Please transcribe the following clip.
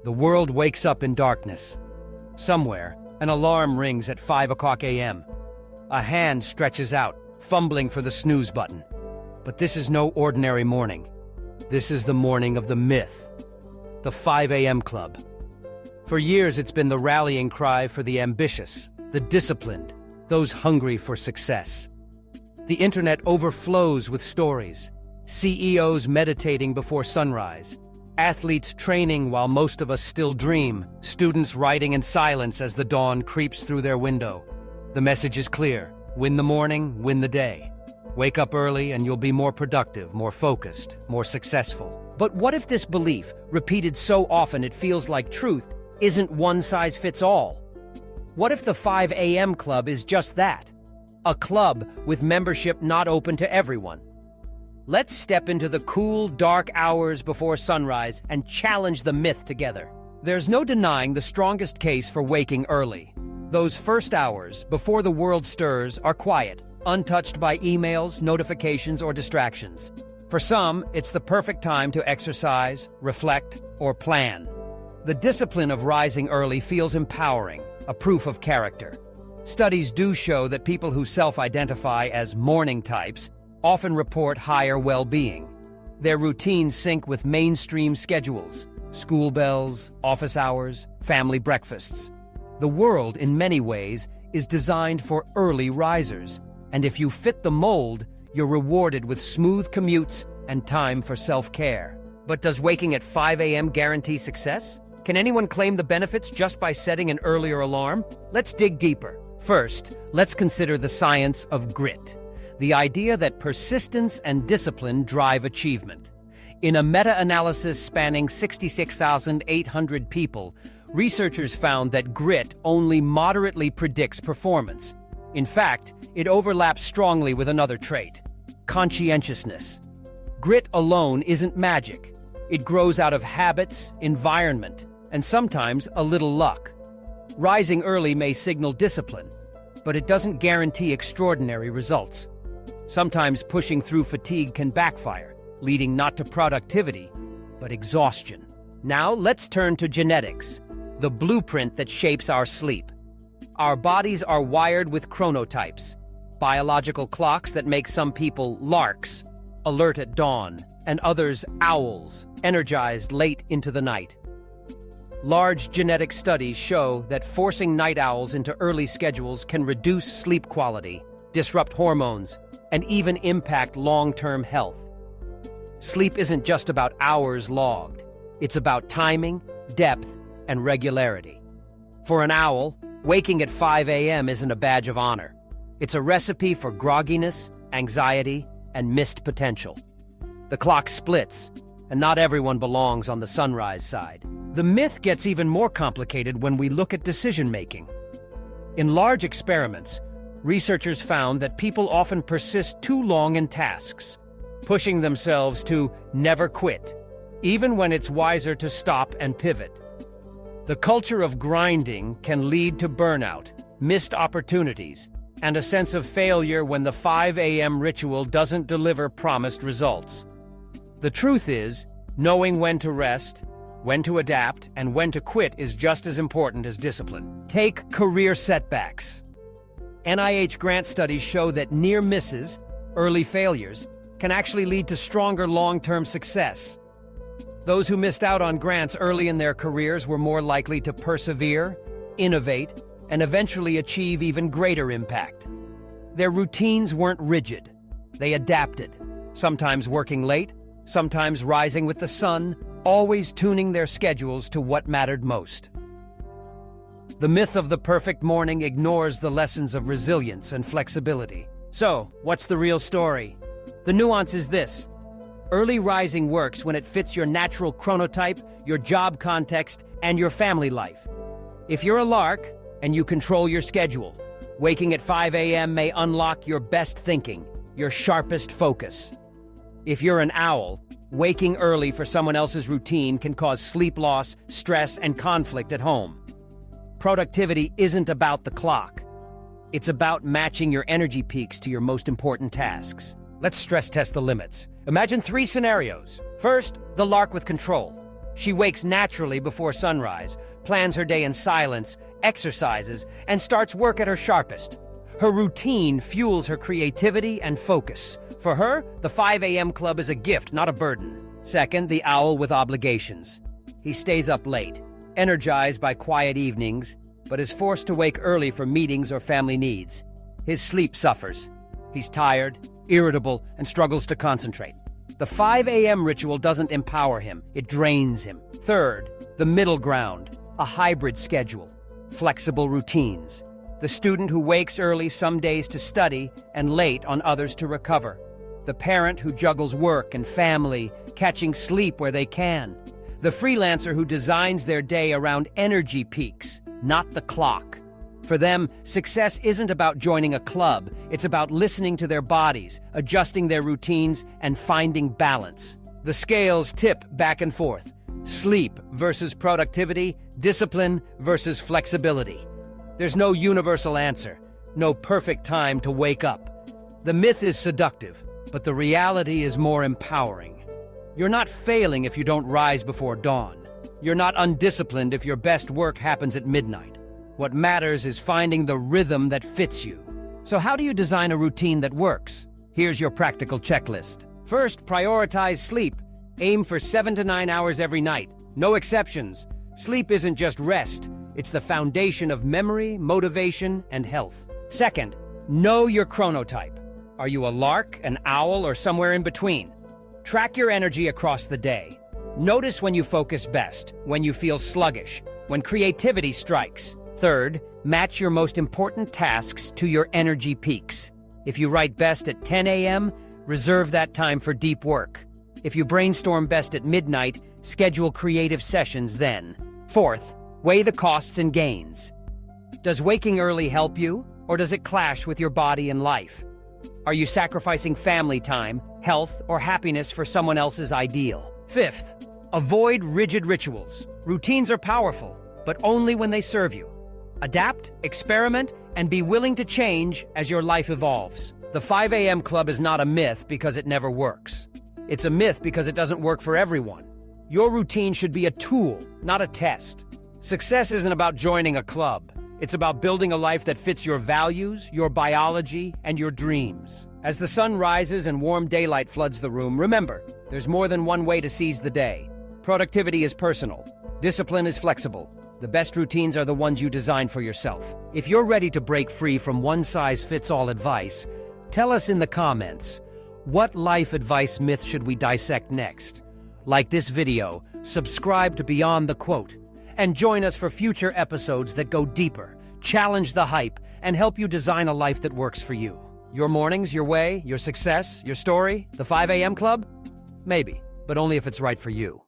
The world wakes up in darkness. Somewhere, an alarm rings at 5 o'clock a.m. A hand stretches out, fumbling for the snooze button. But this is no ordinary morning. This is the morning of the myth, the 5 a.m. club. For years, it's been the rallying cry for the ambitious, the disciplined, those hungry for success. The internet overflows with stories. CEOs meditating before sunrise, athletes training while most of us still dream, students writing in silence as the dawn creeps through their window. The message is clear: win the morning, win the day. Wake up early and you'll be more productive, more focused, more successful. But what if this belief, repeated so often it feels like truth, isn't one size fits all? What if the 5 a.m. club is just that? A club with membership not open to everyone. Let's step into the cool, dark hours before sunrise and challenge the myth together. There's no denying the strongest case for waking early. Those first hours, before the world stirs, are quiet, untouched by emails, notifications, or distractions. For some, it's the perfect time to exercise, reflect, or plan. The discipline of rising early feels empowering, a proof of character. Studies do show that people who self-identify as morning types often report higher well-being. Their routines sync with mainstream schedules: school bells, office hours, family breakfasts. The world, in many ways, is designed for early risers, and if you fit the mold, you're rewarded with smooth commutes and time for self-care. But does waking at 5 a.m. guarantee success? Can anyone claim the benefits just by setting an earlier alarm? Let's dig deeper. First, let's consider the science of grit, the idea that persistence and discipline drive achievement. In a meta-analysis spanning 66,800 people, researchers found that grit only moderately predicts performance. In fact, it overlaps strongly with another trait: conscientiousness. Grit alone isn't magic. It grows out of habits, environment, and sometimes a little luck. Rising early may signal discipline, but it doesn't guarantee extraordinary results. Sometimes pushing through fatigue can backfire, leading not to productivity, but exhaustion. Now let's turn to genetics, the blueprint that shapes our sleep. Our bodies are wired with chronotypes, biological clocks that make some people larks, alert at dawn, and others owls, energized late into the night. Large genetic studies show that forcing night owls into early schedules can reduce sleep quality, disrupt hormones, and even impact long-term health. Sleep isn't just about hours logged. It's about timing, depth, and regularity. For an owl, waking at 5 a.m. isn't a badge of honor. It's a recipe for grogginess, anxiety, and missed potential. The clock splits, and not everyone belongs on the sunrise side. The myth gets even more complicated when we look at decision-making. In large experiments, researchers found that people often persist too long in tasks, pushing themselves to never quit, even when it's wiser to stop and pivot. The culture of grinding can lead to burnout, missed opportunities, and a sense of failure when the 5 a.m. ritual doesn't deliver promised results. The truth is, knowing when to rest, when to adapt, and when to quit is just as important as discipline. Take career setbacks. NIH grant studies show that near misses, early failures, can actually lead to stronger long-term success. Those who missed out on grants early in their careers were more likely to persevere, innovate, and eventually achieve even greater impact. Their routines weren't rigid. They adapted, sometimes working late, sometimes rising with the sun, always tuning their schedules to what mattered most. The myth of the perfect morning ignores the lessons of resilience and flexibility. So, what's the real story? The nuance is this: early rising works when it fits your natural chronotype, your job context, and your family life. If you're a lark and you control your schedule, waking at 5 a.m. may unlock your best thinking, your sharpest focus. If you're an owl, waking early for someone else's routine can cause sleep loss, stress, and conflict at home. Productivity isn't about the clock. It's about matching your energy peaks to your most important tasks. Let's stress test the limits. Imagine 3 scenarios. First, the lark with control. She wakes naturally before sunrise, plans her day in silence, exercises, and starts work at her sharpest. Her routine fuels her creativity and focus. For her, the 5 a.m. club is a gift, not a burden. Second, the owl with obligations. He stays up late, energized by quiet evenings, but is forced to wake early for meetings or family needs. His sleep suffers. He's tired, irritable, and struggles to concentrate. The 5 a.m. ritual doesn't empower him, it drains him. Third, the middle ground, a hybrid schedule, flexible routines. The student who wakes early some days to study and late on others to recover. The parent who juggles work and family, catching sleep where they can. The freelancer who designs their day around energy peaks, not the clock. For them, success isn't about joining a club. It's about listening to their bodies, adjusting their routines, and finding balance. The scales tip back and forth. Sleep versus productivity, discipline versus flexibility. There's no universal answer, no perfect time to wake up. The myth is seductive, but the reality is more empowering. You're not failing if you don't rise before dawn. You're not undisciplined if your best work happens at midnight. What matters is finding the rhythm that fits you. So how do you design a routine that works? Here's your practical checklist. First, prioritize sleep. Aim for 7 to 9 hours every night. No exceptions. Sleep isn't just rest. It's the foundation of memory, motivation, and health. Second, know your chronotype. Are you a lark, an owl, or somewhere in between? Track your energy across the day. Notice when you focus best, when you feel sluggish, when creativity strikes. Third, match your most important tasks to your energy peaks. If you write best at 10 a.m., reserve that time for deep work. If you brainstorm best at midnight, schedule creative sessions then. Fourth, weigh the costs and gains. Does waking early help you, or does it clash with your body and life? Are you sacrificing family time, health, or happiness for someone else's ideal? Fifth, avoid rigid rituals. Routines are powerful, but only when they serve you. Adapt, experiment, and be willing to change as your life evolves. The 5 a.m. club is not a myth because it never works. It's a myth because it doesn't work for everyone. Your routine should be a tool, not a test. Success isn't about joining a club. It's about building a life that fits your values, your biology, and your dreams. As the sun rises and warm daylight floods the room, remember, there's more than one way to seize the day. Productivity is personal. Discipline is flexible. The best routines are the ones you design for yourself. If you're ready to break free from one-size-fits-all advice, tell us in the comments, what life advice myth should we dissect next? Like this video, subscribe to Beyond the Quote, and join us for future episodes that go deeper, challenge the hype, and help you design a life that works for you. Your mornings, your way, your success, your story, the 5 a.m. club? Maybe, but only if it's right for you.